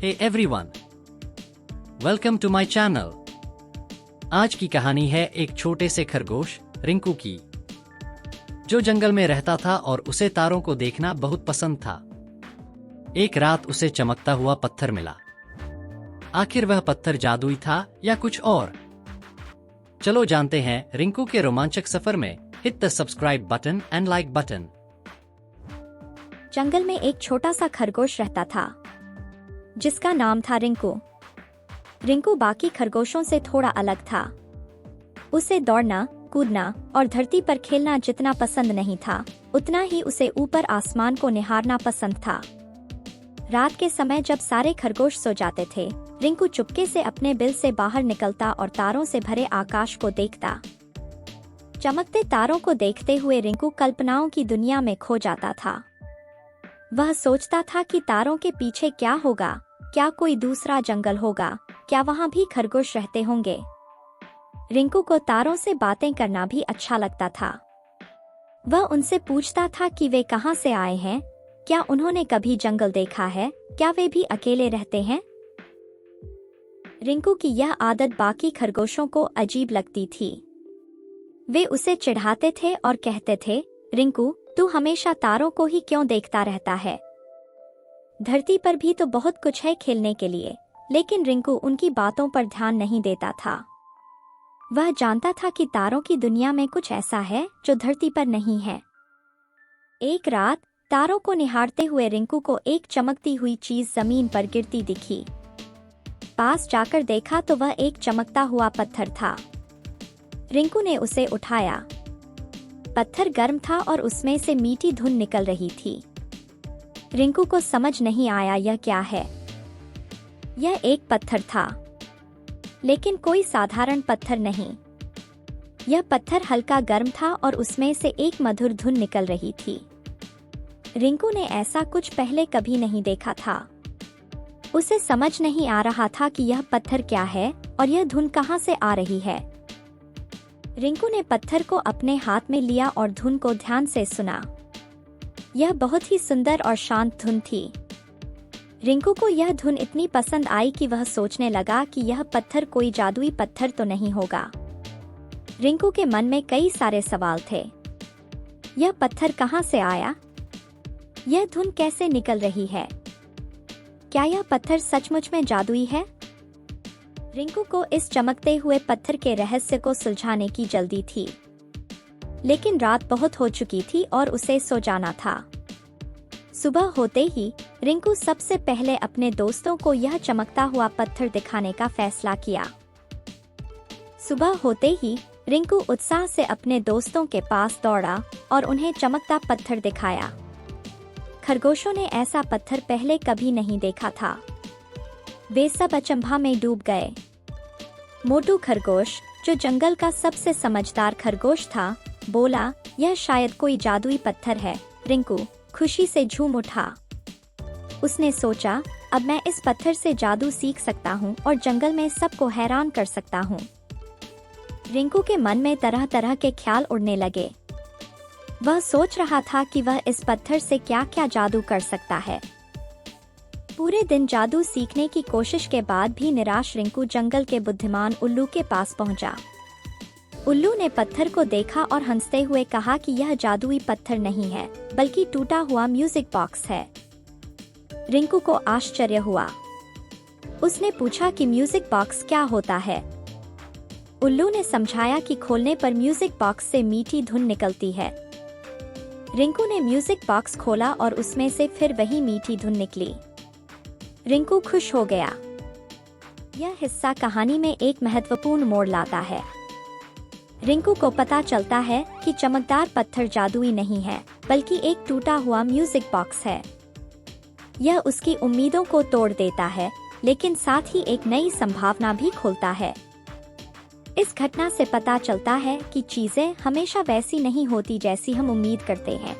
Hey everyone, welcome to my channel। आज की कहानी है एक छोटे से खरगोश रिंकू की, जो जंगल में रहता था और उसे तारों को देखना बहुत पसंद था। एक रात उसे चमकता हुआ पत्थर मिला। आखिर वह पत्थर जादुई था या कुछ और? चलो जानते हैं रिंकू के रोमांचक सफर में। Hit the subscribe button and like button. जंगल में एक छोटा सा खरगोश रहता था जिसका नाम था रिंकू। रिंकू बाकी खरगोशों से थोड़ा अलग था। उसे दौड़ना, कूदना और धरती पर खेलना जितना पसंद नहीं था, उतना ही उसे ऊपर आसमान को निहारना पसंद था। रात के समय जब सारे खरगोश सो जाते थे, रिंकू चुपके से अपने बिल से बाहर निकलता और तारों से भरे आकाश को देखता। चमकते तारों को देखते हुए रिंकू कल्पनाओं की दुनिया में खो जाता था। वह सोचता था कि तारों के पीछे क्या होगा, क्या कोई दूसरा जंगल होगा, क्या वहाँ भी खरगोश रहते होंगे। रिंकू को तारों से बातें करना भी अच्छा लगता था। वह उनसे पूछता था कि वे कहाँ से आए हैं, क्या उन्होंने कभी जंगल देखा है, क्या वे भी अकेले रहते हैं। रिंकू की यह आदत बाकी खरगोशों को अजीब लगती थी। वे उसे चिढ़ाते थे और कहते थे, रिंकू, तू हमेशा तारों को ही क्यों देखता रहता है? धरती पर भी तो बहुत कुछ है खेलने के लिए। लेकिन रिंकू उनकी बातों पर ध्यान नहीं देता था। वह जानता था कि तारों की दुनिया में कुछ ऐसा है जो धरती पर नहीं है। एक रात तारों को निहारते हुए रिंकू को एक चमकती हुई चीज जमीन पर गिरती दिखी। पास जाकर देखा तो वह एक चमकता हुआ पत्थर था। रिंकू ने उसे उठाया। पत्थर गर्म था और उसमें से मीठी धुन निकल रही थी। रिंकू को समझ नहीं आया यह क्या है। यह एक पत्थर था, लेकिन कोई साधारण पत्थर नहीं। यह पत्थर हल्का गर्म था और उसमें से एक मधुर धुन निकल रही थी। रिंकू ने ऐसा कुछ पहले कभी नहीं देखा था। उसे समझ नहीं आ रहा था कि यह पत्थर क्या है और यह धुन कहाँ से आ रही है। रिंकू ने पत्थर को अपने हाथ में लिया और धुन को ध्यान से सुना। यह बहुत ही सुंदर और शांत धुन थी। रिंकू को यह धुन इतनी पसंद आई कि वह सोचने लगा कि यह पत्थर कोई जादुई पत्थर तो नहीं होगा। रिंकू के मन में कई सारे सवाल थे। यह पत्थर कहाँ से आया? यह धुन कैसे निकल रही है? क्या यह पत्थर सचमुच में जादुई है? रिंकू को इस चमकते हुए पत्थर के रहस्य को सुलझाने की जल्दी थी। लेकिन रात बहुत हो चुकी थी और उसे सो जाना था। सुबह होते ही रिंकू सबसे पहले अपने दोस्तों को यह चमकता हुआ पत्थर दिखाने का फैसला किया। सुबह होते ही रिंकू उत्साह से अपने दोस्तों के पास दौड़ा और उन्हें चमकता पत्थर दिखाया। खरगोशों ने ऐसा पत्थर पहले कभी नहीं देखा था। वे सब अचंभा में डूब गए। मोटू खरगोश, जो जंगल का सबसे समझदार खरगोश था, बोला, यह शायद कोई जादुई पत्थर है। रिंकू खुशी से झूम उठा। उसने सोचा, अब मैं इस पत्थर से जादू सीख सकता हूँ और जंगल में सबको हैरान कर सकता हूँ। रिंकू के मन में तरह तरह के ख्याल उड़ने लगे। वह सोच रहा था कि वह इस पत्थर से क्या क्या जादू कर सकता है। पूरे दिन जादू सीखने की कोशिश के बाद भी निराश रिंकू जंगल के बुद्धिमान उल्लू के पास पहुंचा। उल्लू ने पत्थर को देखा और हंसते हुए कहा कि यह जादुई पत्थर नहीं है, बल्कि टूटा हुआ म्यूजिक बॉक्स है। रिंकू को आश्चर्य हुआ। उसने पूछा कि म्यूजिक बॉक्स क्या होता है। उल्लू ने समझाया कि खोलने पर म्यूजिक बॉक्स से मीठी धुन निकलती है। रिंकू ने म्यूजिक बॉक्स खोला और उसमें से फिर वही मीठी धुन निकली। रिंकू खुश हो गया। यह हिस्सा कहानी में एक महत्वपूर्ण मोड़ लाता है। रिंकू को पता चलता है कि चमकदार पत्थर जादुई नहीं है, बल्कि एक टूटा हुआ म्यूजिक बॉक्स है। यह उसकी उम्मीदों को तोड़ देता है, लेकिन साथ ही एक नई संभावना भी खोलता है। इस घटना से पता चलता है कि चीजें हमेशा वैसी नहीं होती जैसी हम उम्मीद करते हैं।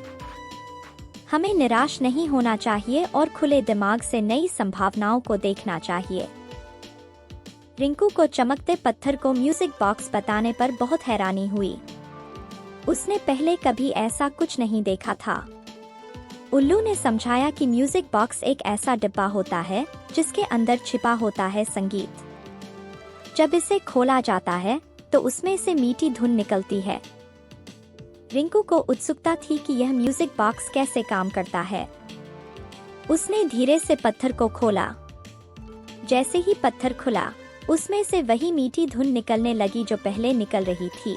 हमें निराश नहीं होना चाहिए और खुले दिमाग से नई संभावनाओं को देखना चाहिए। रिंकू को चमकते पत्थर को म्यूजिक बॉक्स बताने पर बहुत हैरानी हुई। उसने पहले कभी ऐसा कुछ नहीं देखा था। उल्लू ने समझाया कि म्यूजिक बॉक्स एक ऐसा डिब्बा होता है जिसके अंदर छिपा होता है संगीत। जब इसे खोला जाता है तो उसमें से मीठी धुन निकलती है। रिंकू को उत्सुकता थी कि यह म्यूजिक बॉक्स कैसे काम करता है। उसने धीरे से पत्थर को खोला। जैसे ही पत्थर खुला, उसमें से वही मीठी धुन निकलने लगी जो पहले निकल रही थी।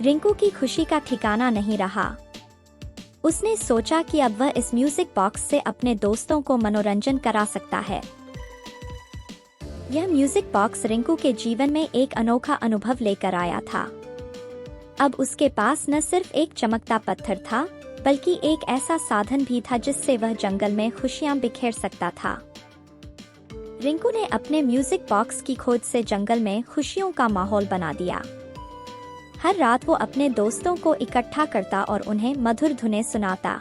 रिंकू की खुशी का ठिकाना नहीं रहा। उसने सोचा कि अब वह इस म्यूजिक बॉक्स से अपने दोस्तों को मनोरंजन करा सकता है। यह म्यूजिक बॉक्स रिंकू के जीवन में एक अनोखा अनुभव लेकर आया था। अब उसके पास न सिर्फ एक चमकता पत्थर था, बल्कि एक ऐसा साधन भी था जिससे वह जंगल में खुशियां बिखेर सकता था। रिंकू ने अपने म्यूजिक बॉक्स की खोज से जंगल में खुशियों का माहौल बना दिया। हर रात वो अपने दोस्तों को इकट्ठा करता और उन्हें मधुर धुनें सुनाता।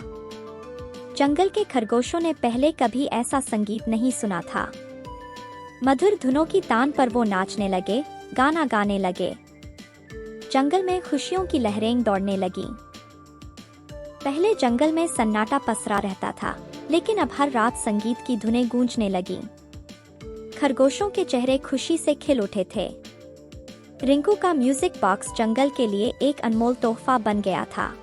जंगल के खरगोशों ने पहले कभी ऐसा संगीत नहीं सुना था। मधुर धुनों की तान पर वो नाचने लगे, गाना गाने लगे। जंगल में खुशियों की लहरें दौड़ने लगी। पहले जंगल में सन्नाटा पसरा रहता था, लेकिन अब हर रात संगीत की धुनें गूंजने लगीं। खरगोशों के चेहरे खुशी से खिल उठे थे। रिंकू का म्यूजिक बॉक्स जंगल के लिए एक अनमोल तोहफा बन गया था।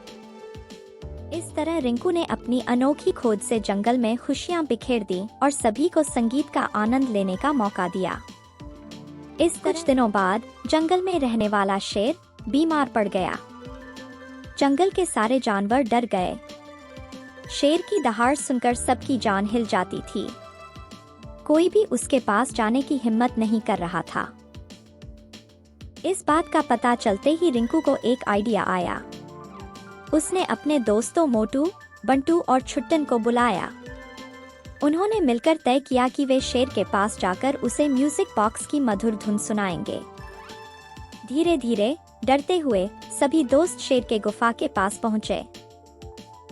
इस तरह रिंकू ने अपनी अनोखी खोज से जंगल में खुशियां बिखेर दी और सभी को संगीत का आनंद लेने का मौका दिया। इस कुछ दिनों बाद जंगल में रहने वाला शेर बीमार पड़ गया। जंगल के सारे जानवर डर गए। शेर की दहाड़ सुनकर सबकी जान हिल जाती थी। कोई भी उसके पास जाने की हिम्मत नहीं कर रहा था। इस बात का पता चलते ही रिंकू को एक आइडिया आया। उसने अपने दोस्तों मोटू, बंटू और छुट्टन को बुलाया। उन्होंने मिलकर तय किया कि वे शेर के पास जाकर उसे म्यूजिक बॉक्स की मधुर धुन सुनाएंगे। धीरे धीरे डरते हुए सभी दोस्त शेर के गुफा के पास पहुंचे।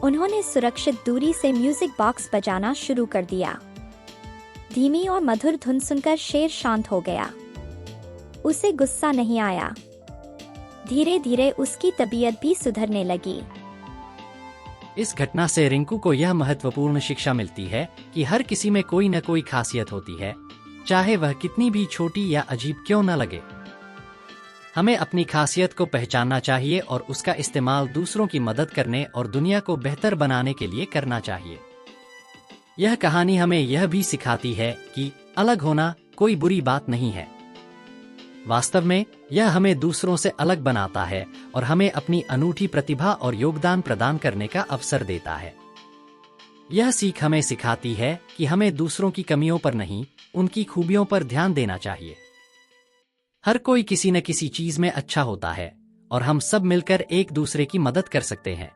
उन्होंने सुरक्षित दूरी से म्यूजिक बॉक्स बजाना शुरू कर दिया। धीमी और मधुर धुन सुनकर शेर शांत हो गया। उसे गुस्सा नहीं आया। धीरे धीरे उसकी तबीयत भी सुधरने लगी। इस घटना से रिंकू को यह महत्वपूर्ण शिक्षा मिलती है कि हर किसी में कोई न कोई खासियत होती है, चाहे वह कितनी भी छोटी या अजीब क्यों न लगे। हमें अपनी खासियत को पहचानना चाहिए और उसका इस्तेमाल दूसरों की मदद करने और दुनिया को बेहतर बनाने के लिए करना चाहिए। यह कहानी हमें यह भी सिखाती है कि अलग होना कोई बुरी बात नहीं है। वास्तव में यह हमें दूसरों से अलग बनाता है और हमें अपनी अनूठी प्रतिभा और योगदान प्रदान करने का अवसर देता है। यह सीख हमें सिखाती है कि हमें दूसरों की कमियों पर नहीं, उनकी खूबियों पर ध्यान देना चाहिए। हर कोई किसी न किसी चीज में अच्छा होता है और हम सब मिलकर एक दूसरे की मदद कर सकते हैं।